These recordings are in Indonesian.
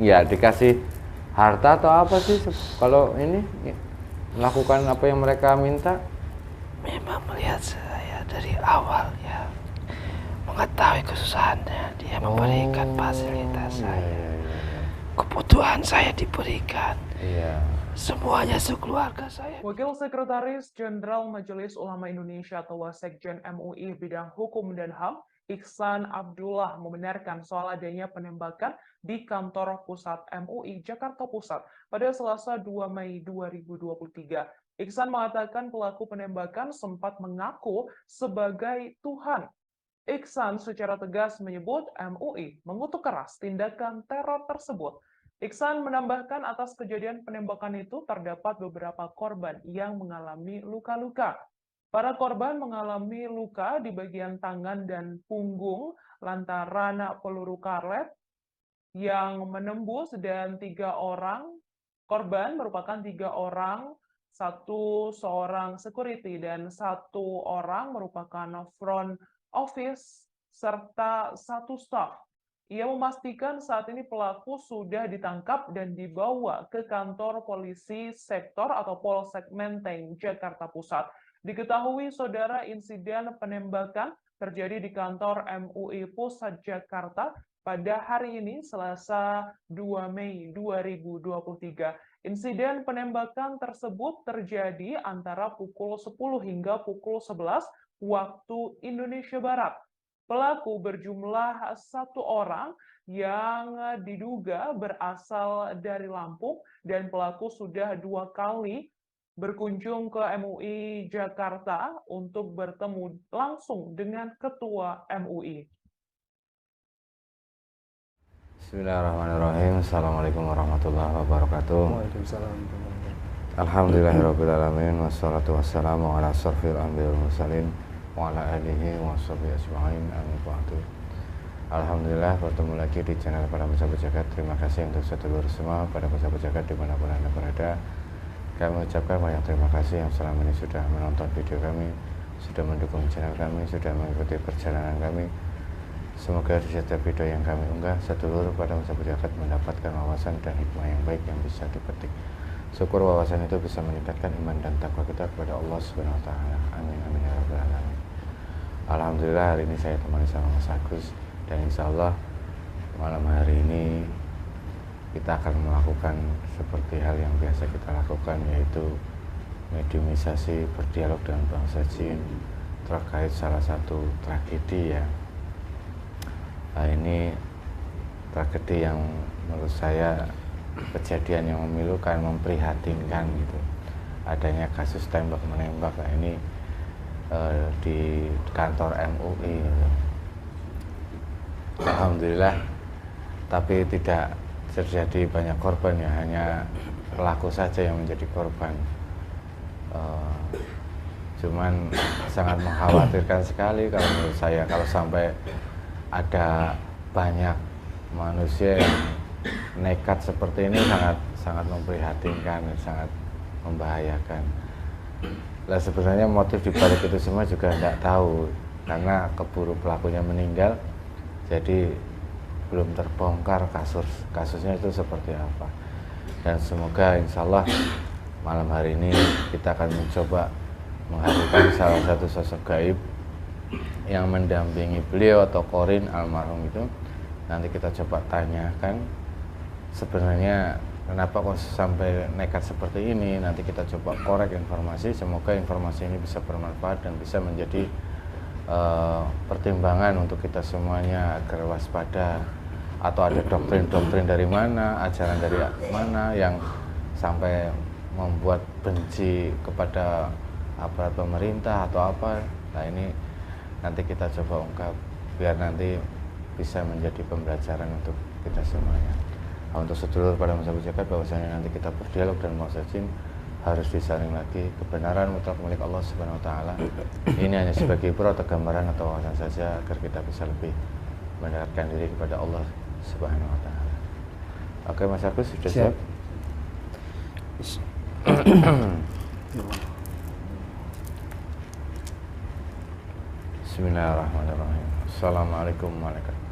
ya dikasih harta atau apa sih kalau ini melakukan apa yang mereka minta? Memang melihat saya dari awal ya, mengetahui kesusahannya, dia memberikan fasilitas saya. Kebutuhan saya diberikan. Semuanya sekeluarga saya. Wakil Sekretaris Jenderal Majelis Ulama Indonesia atau Wasekjen MUI bidang hukum dan HAM, Ihsan Abdullah membenarkan soal adanya penembakan di kantor pusat MUI Jakarta Pusat pada Selasa 2 Mei 2023. Ihsan mengatakan pelaku penembakan sempat mengaku sebagai Tuhan. Ihsan secara tegas menyebut MUI mengutuk keras tindakan teror tersebut. Ihsan menambahkan atas kejadian penembakan itu terdapat beberapa korban yang mengalami luka-luka. Para korban mengalami luka di bagian tangan dan punggung lantaran peluru karet yang menembus dan 3 orang korban merupakan 3 orang, satu seorang security dan 1 orang merupakan front office serta 1 staff. Ia memastikan saat ini pelaku sudah ditangkap dan dibawa ke kantor polisi sektor atau Polsek Menteng, Jakarta Pusat. Diketahui saudara insiden penembakan terjadi di kantor MUI Pusat Jakarta pada hari ini, Selasa 2 Mei 2023. Insiden penembakan tersebut terjadi antara pukul 10 hingga pukul 11 waktu Indonesia Barat. Pelaku berjumlah 1 orang yang diduga berasal dari Lampung dan pelaku sudah 2 kali berkunjung ke MUI Jakarta untuk bertemu langsung dengan Ketua MUI. Bismillahirrahmanirrahim. Assalamualaikum warahmatullahi wabarakatuh. Waalaikumsalam. Alhamdulillahirrabbilalamin. Wassalatu wassalamu ala asyrafil anbiya'i wal mursalin wa ala alihi wa sahbihi ajma'in. Amin ba'du. Alhamdulillah bertemu lagi di channel Para Pejabat Jagat. Terima kasih untuk sedulur semua pada pejabat jagat dimanapun Anda berada. Kami ucapkan banyak terima kasih yang selama ini sudah menonton video kami, sudah mendukung channel kami, sudah mengikuti perjalanan kami. Semoga di setiap video yang kami unggah, sedulur pada pejabat jagat mendapatkan wawasan dan hikmah yang baik yang bisa dipetik. Syukur wawasan itu bisa meningkatkan iman dan takwa kita kepada Allah Subhanahu wa taala. Amin amin ya rabbal alamin. Alhamdulillah hari ini saya temani sama Mas Agus dan insya Allah malam hari ini kita akan melakukan seperti hal yang biasa kita lakukan, yaitu mediumisasi, berdialog dengan bangsa jin terkait salah satu tragedi ya. Nah, ini tragedi yang menurut saya kejadian yang memilukan, memprihatinkan gitu. Adanya kasus tembak menembak ini di kantor MUI gitu. Alhamdulillah, tapi tidak terjadi banyak korban ya, hanya pelaku saja yang menjadi korban. Cuman sangat mengkhawatirkan sekali kalau menurut saya, kalau sampai ada banyak manusia yang nekat seperti ini, sangat memprihatinkan, sangat membahayakan. Lah sebenarnya motif dibalik itu semua juga tidak tahu, karena keburu pelakunya meninggal, jadi belum terbongkar kasusnya itu seperti apa. Dan semoga insya Allah malam hari ini kita akan mencoba menghadirkan salah satu sosok gaib yang mendampingi beliau atau Korin almarhum itu. Nanti kita coba tanyakan sebenarnya kenapa kok sampai nekat seperti ini. Nanti kita coba korek informasi, semoga informasi ini bisa bermanfaat dan bisa menjadi pertimbangan untuk kita semuanya agar waspada, atau ada doktrin-doktrin dari mana, ajaran dari mana yang sampai membuat benci kepada aparat pemerintah atau apa. Nah ini nanti kita coba ungkap biar nanti bisa menjadi pembelajaran untuk kita semuanya. Nah, untuk sedulur pada masa berjagat bahwasanya nanti kita berdialog dan bangsa jin harus disaring lagi kebenaran mutlak milik Allah Subhanahu wa taala. Ini hanya sebagai ibrat atau gambaran atau wawasan saja agar kita bisa lebih mendekatkan diri kepada Allah Subhanahu wa taala. Oke Mas Agus sudah siap? Bismillahirrahmanirrahim. Assalamualaikum warahmatullahi wabarakatuh.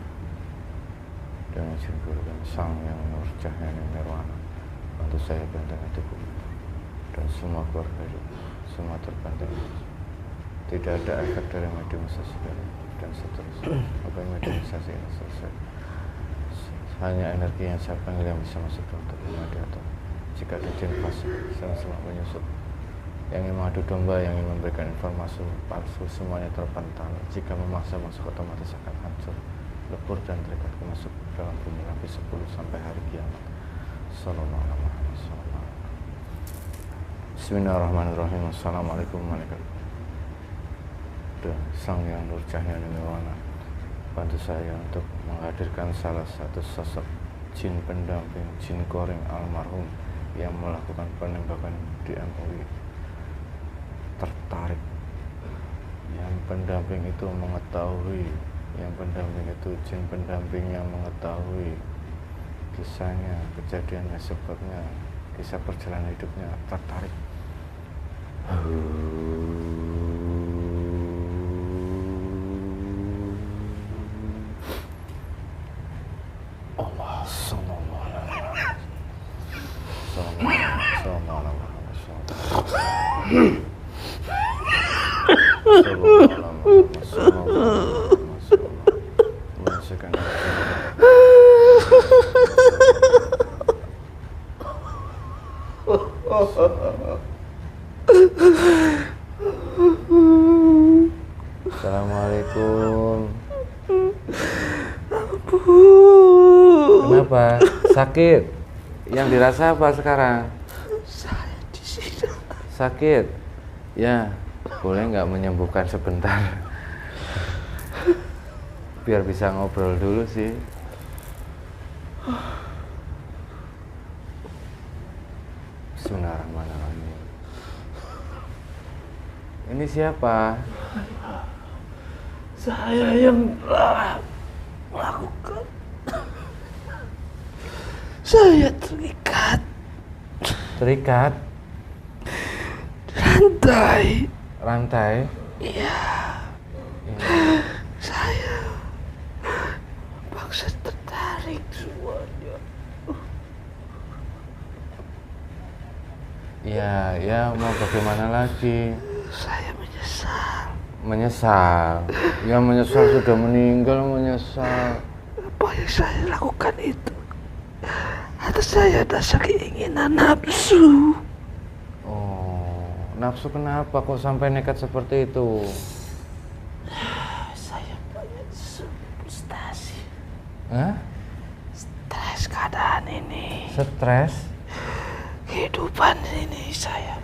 dengan izin guru dan sang yang nur cahaya nirwana, bantu saya bentengkan tubuh dan semua keluarga hidup, semua terbenteng. Tidak ada efek dari mediumisasi dan seterusnya. Apa yang mediumisasi ini selesai, hanya energi yang saya panggil yang bisa masuk dalam tubuh mediator. Jika ada jin fasik sama-sama menyusup yang ingin mengadu domba, yang ingin memberikan informasi palsu, semuanya terpental. Jika memaksa masuk, otomatis akan hancur, lebur dan terikat masuk dalam bumi lapis 10 sampai hari kiamat. Sallallahu alaihi wasallam. Bismillahirrahmanirrahim. Assalamualaikum warahmatullahi wabarakatuh. Sang yang nur cahaya nirwana, bantu saya untuk menghadirkan salah satu sosok jin pendamping, jin goreng almarhum yang melakukan penembakan di MUI. Tertarik yang pendamping itu mengetahui, yang pendamping itu jin pendamping yang mengetahui kisahnya, kejadiannya, sebabnya, kisah perjalanan hidupnya, tertarik. Allah sallallahu alaihi Assalamualaikum. Kenapa? Sakit? Yang dirasa apa sekarang? Saya di sini. Sakit? Ya, boleh nggak menyembuhkan sebentar? Biar bisa ngobrol dulu sih. Bismillahirrahmanirrahim. Ini siapa? Saya yang telah melakukan. Saya terikat. Terikat? Rantai. Rantai? Iya. Saya paksa tertarik semuanya. Ya, mau bagaimana lagi? Saya menyesal. Menyesal? Ya menyesal sudah meninggal, menyesal. Apa yang saya lakukan itu atas saya dasar keinginan nafsu. Oh, nafsu kenapa kok sampai nekat seperti itu? Saya banyak frustasi. Hah? Stres keadaan ini. Stres? Kehidupan ini saya,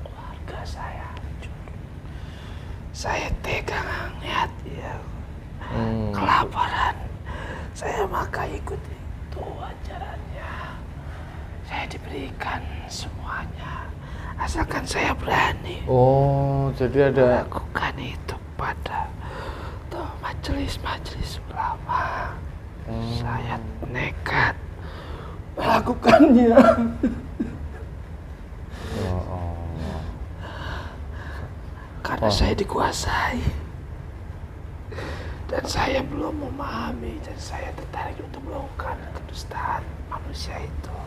keluarga saya hancur. Saya tega ngeliat dia kelaparan. Saya maka ikut itu ajarannya. Saya diberikan semuanya asalkan saya berani. Oh, jadi ada Lakukan itu pada majelis-majelis ulama. Saya nekat melakukannya. Oh. Karena saya dikuasai dan saya belum memahami dan saya tertarik untuk melakukan kedustaan manusia itu.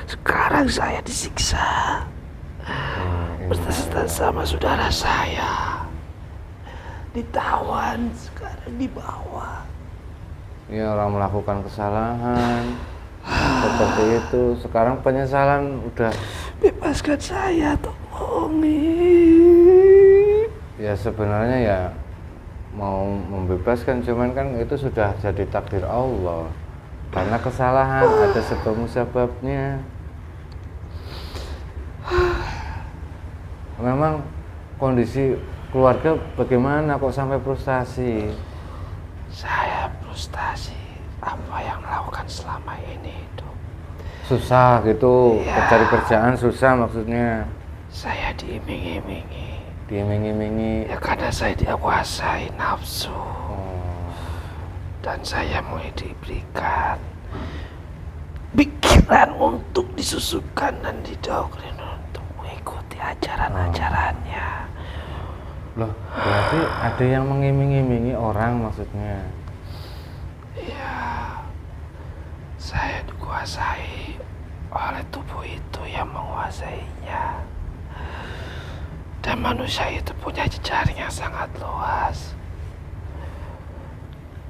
Sekarang saya disiksa bersama saudara saya, ditawan, sekarang dibawa. Ya, orang melakukan kesalahan seperti itu. Sekarang penyesalan udah. Bebaskan saya, tolong. Ya sebenarnya ya mau membebaskan, cuman kan itu sudah jadi takdir Allah. Karena kesalahan ada sebab musababnya. Memang kondisi keluarga bagaimana kok sampai frustasi? Saya frustasi apa yang melakukan selama ini itu. Susah gitu, Ya. cari kerjaan susah maksudnya. Saya diiming-imingi. Diiming-imingi. Ya karena saya dikuasai nafsu. Oh. Dan saya mulai diberikan pikiran untuk disusupkan dan didoktrin untuk mengikuti ajaran-ajarannya. Loh, berarti ada yang mengiming-imingi orang maksudnya? Ya, dikuasai oleh tubuh itu yang menguasainya. Dan manusia itu punya jejaring yang sangat luas.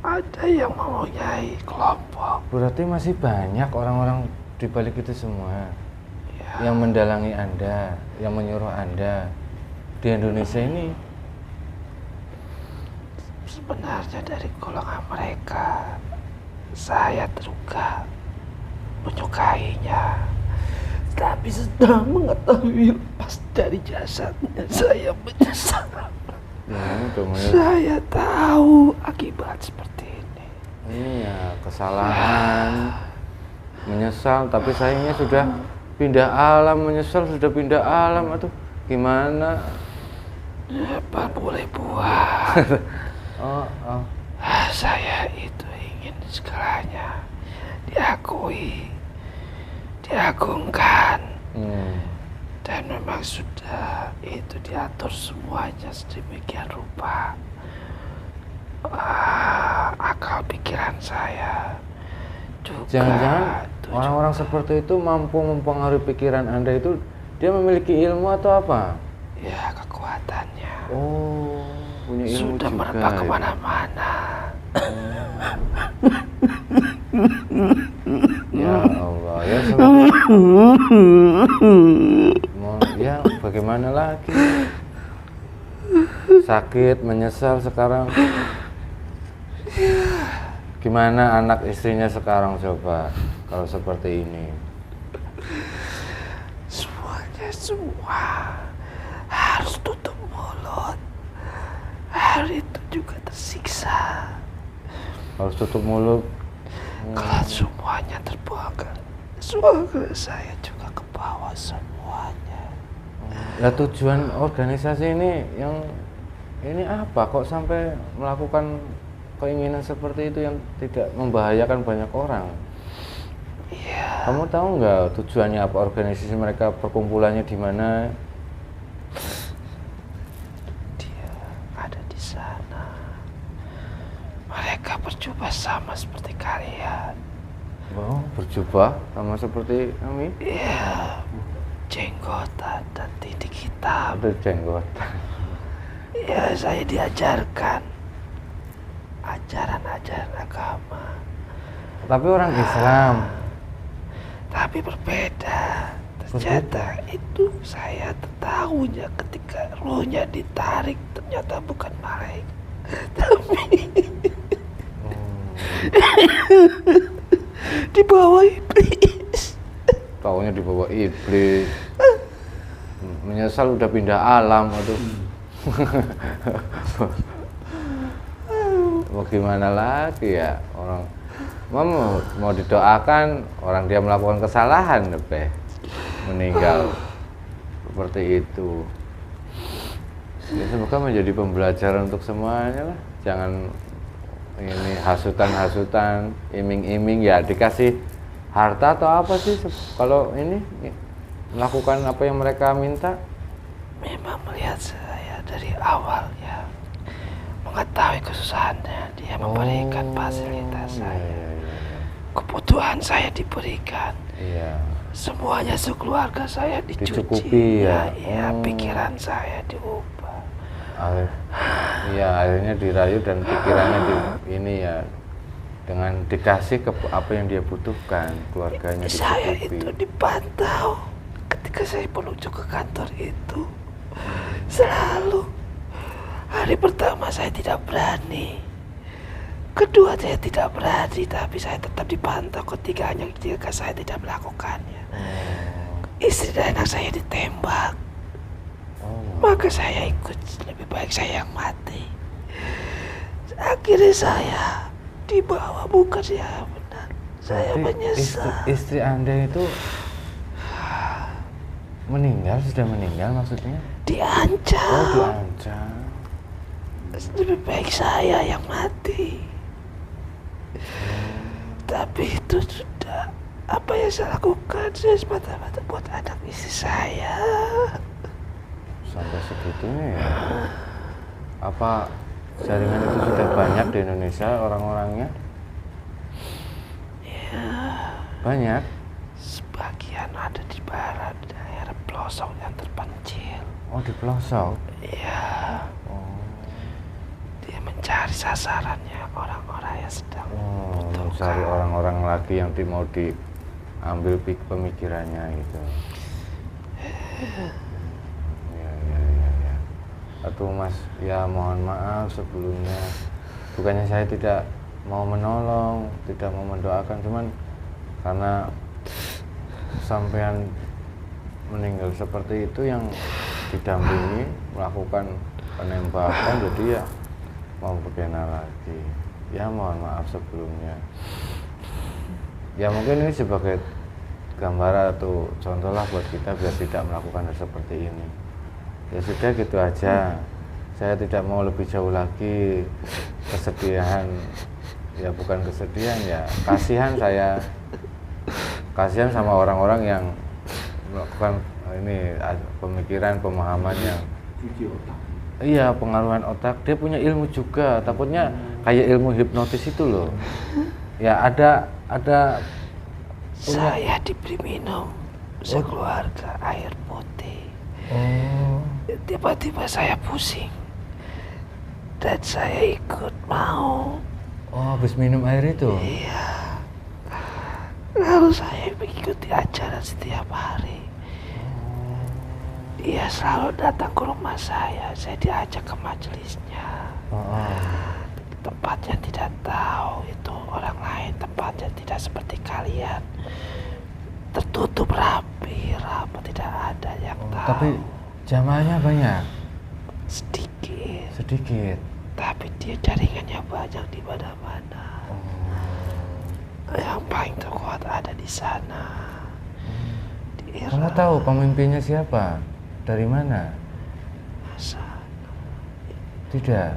Ada yang mempunyai kelompok. Berarti masih banyak orang-orang di balik itu semua Ya, yang mendalangi Anda, yang menyuruh Anda di Indonesia ini. sebenarnya dari golongan mereka, saya terduga menyukainya. Tapi setelah mengetahui lepas dari jasadnya, saya menyesal. Ya, udah mulai. Saya tahu akibat seperti ini. Ini ya kesalahan, menyesal, tapi sayangnya sudah pindah alam, menyesal sudah pindah alam. Aduh, gimana? Apa boleh buat? Oh. Saya itu ingin segalanya diakui, diagungkan. Dan memang sudah itu diatur semuanya sedemikian rupa. Akal pikiran saya juga. Jangan-jangan orang-orang seperti itu mampu mempengaruhi pikiran Anda itu, dia memiliki ilmu atau apa? Ya, kekuatannya Oh, punya ilmu sudah juga. merebak kemana-mana. Ya Allah, ya ya bagaimana lagi? Sakit, menyesal sekarang. Gimana anak istrinya sekarang coba kalau seperti ini? Semua harus tutup mulut. Hari itu juga tersiksa. Harus tutup mulut. Kalau semuanya terbongkar, suara saya juga ke bawah semuanya. Ya tujuan organisasi ini ini apa kok sampai melakukan keinginan seperti itu yang tidak membahayakan banyak orang? Iya. Kamu tahu nggak tujuannya apa, organisasi mereka, perkumpulannya di mana? Dia ada di sana. Mereka berjubah sama seperti kalian. Oh, berjubah sama seperti kami? Iya. Jenggotan dan titik hitam. Ada jenggotan. Ya, saya diajarkan ajaran-ajaran agama. Tapi orang Islam. Tapi berbeda. Ternyata itu saya tahunya ketika rohnya ditarik, ternyata bukan malaikat. Tapi di bawah iblis. Taunya di bawah iblis. Menyesal udah pindah alam aduh. Mau gimana lagi ya, orang mau didoakan, orang dia melakukan kesalahan meninggal seperti itu. Ya, semoga menjadi pembelajaran untuk semuanya lah. Jangan ini hasutan-hasutan, iming-iming, ya dikasih harta atau apa sih kalau ini melakukan apa yang mereka minta. Memang melihat saya dari awal ya, mengetahui kesusahannya, dia memberikan fasilitas saya. Kebutuhan saya diberikan. Iya. Semuanya sekeluarga saya Dicukupi ya. Iya, pikiran saya diubah. Iya, akhirnya dirayu dan pikirannya ini ya dengan dikasih ke apa yang dia butuhkan, keluarganya Saya dicukupi. itu dipantau ketika saya menuju ke kantor itu. Selalu hari pertama saya tidak berani, kedua saya tidak berani, tapi saya tetap dipantau ketika saya tidak melakukannya. Istri dan anak saya ditembak. Maka saya ikut, lebih baik saya yang mati. Akhirnya saya dibawa, bukan ya benar. Saya menyesal. Istri Anda itu sudah meninggal maksudnya? Diancam. Oh, diancam. Lebih baik saya yang mati. Tapi itu sudah apa yang saya lakukan, saya semata-mata buat anak istri saya. Sampai segitunya ya. Apa jaringan itu sudah banyak di Indonesia orang-orangnya? Ya, Banyak. Sebagian ada di barat, daerah pelosok yang terpencil. Oh, di pelosok. Iya. Oh. Dia mencari sasarannya orang-orang yang sedang membutuhkan. Mencari orang-orang lagi yang mau diambil pemikirannya gitu. Ya. Aduh Mas, ya mohon maaf sebelumnya. Bukannya saya tidak mau menolong, tidak mau mendoakan, cuman karena sampean meninggal seperti itu yang didampingi melakukan penembakan, jadi ya mau bagaimana lagi. Ya mohon maaf sebelumnya. Ya mungkin ini sebagai gambaran atau contoh lah buat kita biar tidak melakukan hal seperti ini. Ya sudah gitu aja. Saya tidak mau lebih jauh lagi. Kesedihan, ya bukan kesedihan ya, kasihan saya. Kasihan sama orang-orang yang melakukan ini pemikiran, pemahaman yang iya, pengaruhan otak. Dia punya ilmu juga, takutnya kayak ilmu hipnotis itu loh. Ya ada Saya diberi minum sekeluarga air putih. Tiba-tiba saya pusing dan saya ikut mau. Oh, habis minum air itu? Iya. Lalu saya mengikuti ajaran setiap hari. Dia selalu datang ke rumah saya diajak ke majelisnya. Tempatnya tidak tahu itu orang lain, tempatnya tidak seperti kalian. Tertutup rapi, tidak ada yang tahu. Tapi jamaahnya banyak? Sedikit. Tapi dia jaringannya banyak di mana-mana. Yang paling terkuat ada di sana. Di Kamu tahu pemimpinnya siapa? Dari mana? Masa? Tidak.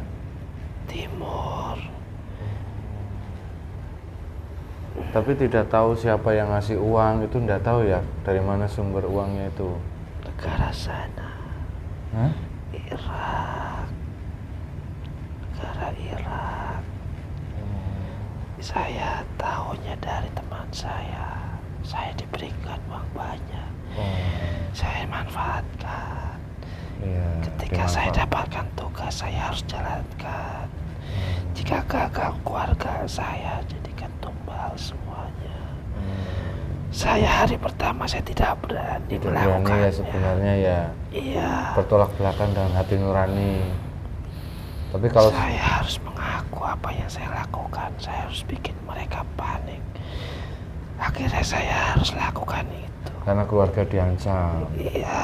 Timur. Tapi tidak tahu siapa yang ngasih uang, itu tidak tahu ya dari mana sumber uangnya itu. Negara sana. Hah? Irak. Negara Irak. Saya tahunya dari teman saya. Saya diberikan uang banyak. Saya manfaatkan. Iya, Ketika saya dapatkan tugas, saya harus jalankan. Jika gagal, keluarga saya jadikan tumbal semuanya. Saya hari pertama saya tidak berani melakukannya. Ya sebenarnya ya. Iya. Bertolak belakang dengan hati nurani. Tapi kalau saya harus mengaku apa yang saya lakukan, saya harus bikin mereka panik. Akhirnya saya harus lakukan itu. Karena keluarga diancam. Iya.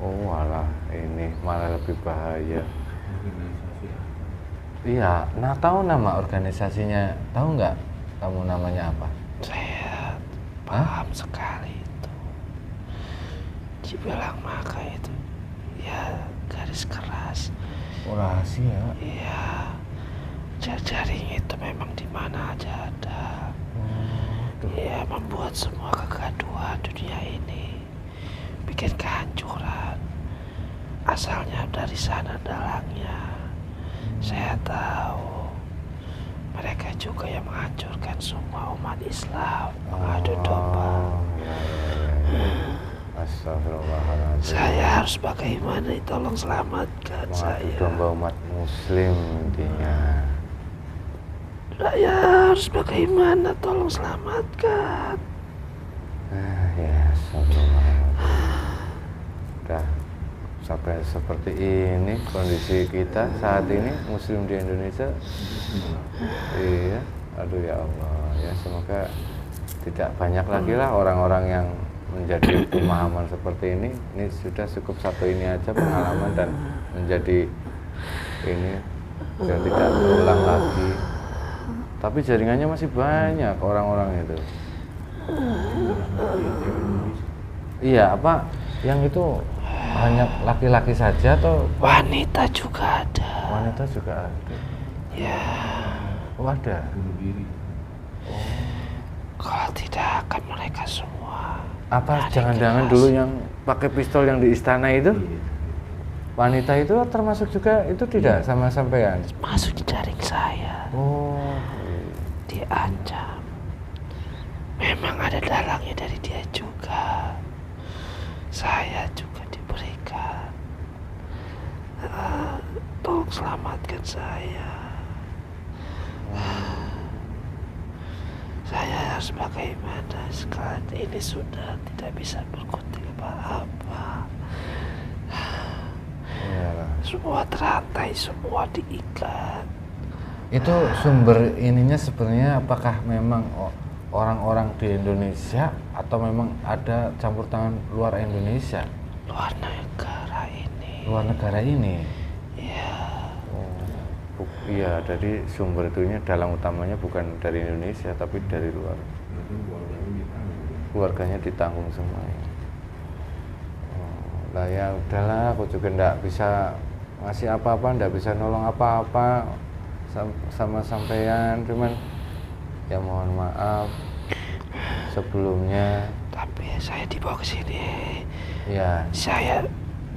Oh alah, ini malah lebih bahaya. Iya, nah tahu nama organisasinya? Tahu nggak? Kamu namanya apa? Saya paham sekali itu. Dibilang maka itu, ya garis keras. Oh, rahasia. Iya. Jaring itu memang di mana aja ada. Ya membuat semua kegaduhan dunia ini, bikin kehancuran. Asalnya dari sana dalangnya. Saya tahu mereka juga yang menghancurkan semua umat Islam, mengadu domba. Astagfirullahaladzim. Saya harus bagaimana? Tolong selamatkan saya. Mengadu domba umat Muslim intinya. Saya harus bagaimana? Tolong selamatkan. Ya, astagfirullahaladzim. Udah sampai seperti ini kondisi kita saat ini Muslim di Indonesia. Iya, aduh ya Allah, ya semoga tidak banyak lagi lah orang-orang yang menjadi pemahaman seperti ini. Ini sudah cukup satu ini aja pengalaman dan menjadi ini dan tidak berulang lagi. Tapi jaringannya masih banyak orang-orang itu. Iya, apa yang itu hanya laki-laki saja atau wanita juga ada? Wanita juga ada. Ya. Oh, ada. Kalau tidak akan mereka semua. Apa jangan-jangan dulu yang pakai pistol yang di istana itu? Wanita itu termasuk juga itu tidak sama sampean? Masuk di jaring saya. Oh. Dia ancam. Memang ada dalangnya dari dia juga. Saya juga diberikan. Tolong selamatkan saya. Saya harus bagaimana sekarang ini sudah tidak bisa berkutik apa-apa. Semua terantai, semua diikat. Itu sumber ininya sebenarnya apakah memang orang-orang di Indonesia atau memang ada campur tangan luar Indonesia? Luar negara ini. Luar negara ini? Iya. Iya, jadi sumber itunya dalang utamanya bukan dari Indonesia tapi dari luar. Keluarganya ditanggung semuanya. Lah ya udahlah, aku juga ndak bisa ngasih apa-apa, ndak bisa nolong apa-apa sama sampean, cuman ya mohon maaf sebelumnya. Tapi saya dibawa ke sini. Ya. Saya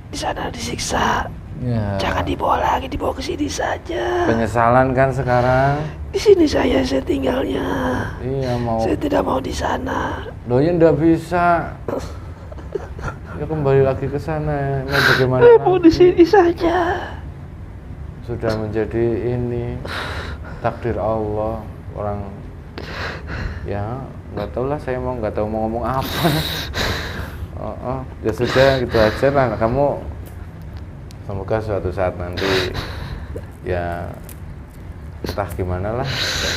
di sana disiksa. Ya. Jangan dibawa lagi, dibawa ke sini saja. Penyesalan kan sekarang? Di sini saya tinggalnya. Iya mau. Saya tidak mau di sana. Loh ya ndak bisa. Ya kembali lagi ke sana. Nah, bagaimana? Mau di sini saja. Sudah menjadi ini takdir Allah. Orang ya nggak tahu lah, saya nggak tahu mau ngomong apa. Ya sudah gitu aja lah. Kamu semoga suatu saat nanti ya entah gimana lah,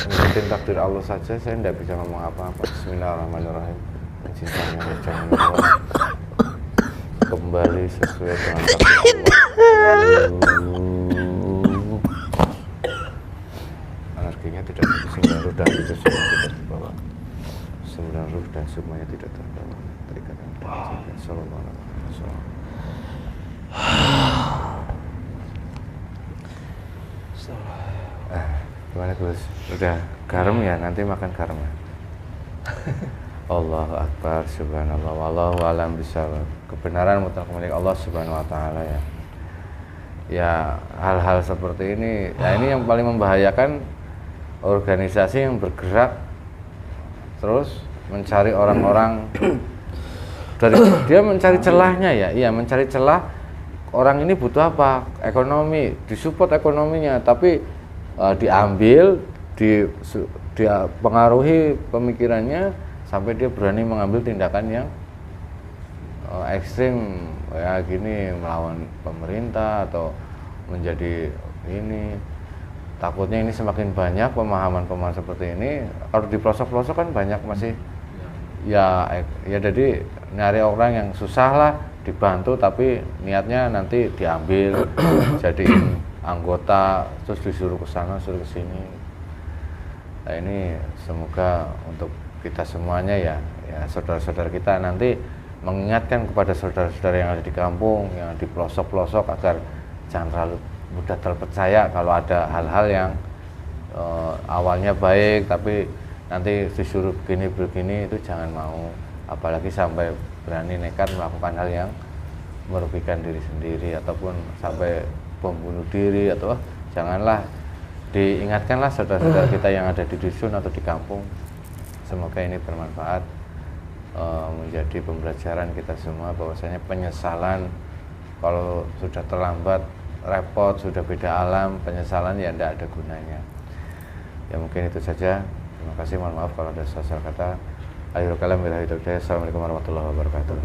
ngikutin takdir Allah saja. Saya nggak bisa ngomong apa-apa. Bismillahirrahmanirrahim. Cintanya jangan kembali sesuai dengan takdir Allah. Energinya tidak sembilan ruh dan itu semua tidak terbawa. Sembilan ruh dan semuanya tidak terbawa. Terikatan dan sallallahu alaihi wasallam. Gimana Gus? Udah garam ya? Nanti makan garam ya? Allahu Akbar, subhanallah, wallahu alam bisawab. Kebenaran mutlak milik Allah subhanahu wa ta'ala ya. Ya hal-hal seperti ini, ya ini yang paling membahayakan organisasi yang bergerak terus mencari orang-orang dari dia mencari celahnya ya, iya mencari celah. Orang ini butuh apa? Ekonomi, disupport ekonominya, tapi diambil, dia pengaruhi pemikirannya sampai dia berani mengambil tindakan yang ekstrim ya gini, melawan pemerintah atau menjadi ini. Takutnya ini semakin banyak pemahaman-pemahaman seperti ini. Kalau di pelosok-pelosok kan banyak masih ya jadi nyari orang yang susah lah dibantu, tapi niatnya nanti diambil jadiin anggota terus disuruh ke sana suruh ke sini. Nah ini semoga untuk kita semuanya ya saudara-saudara kita nanti mengingatkan kepada saudara-saudara yang ada di kampung, yang di pelosok-pelosok agar jangan terlalu mudah terpercaya kalau ada hal-hal yang awalnya baik tapi nanti disuruh begini itu jangan mau, apalagi sampai berani nekat melakukan hal yang merugikan diri sendiri ataupun sampai membunuh diri atau janganlah. Diingatkanlah saudara-saudara kita yang ada di dusun atau di kampung. Semoga ini bermanfaat, menjadi pembelajaran kita semua bahwasanya penyesalan kalau sudah terlambat, repot, sudah beda alam, penyesalan ya tidak ada gunanya. Ya mungkin itu saja. Terima kasih, mohon maaf kalau ada salah kata. Akhirul kalam, Assalamualaikum warahmatullahi wabarakatuh.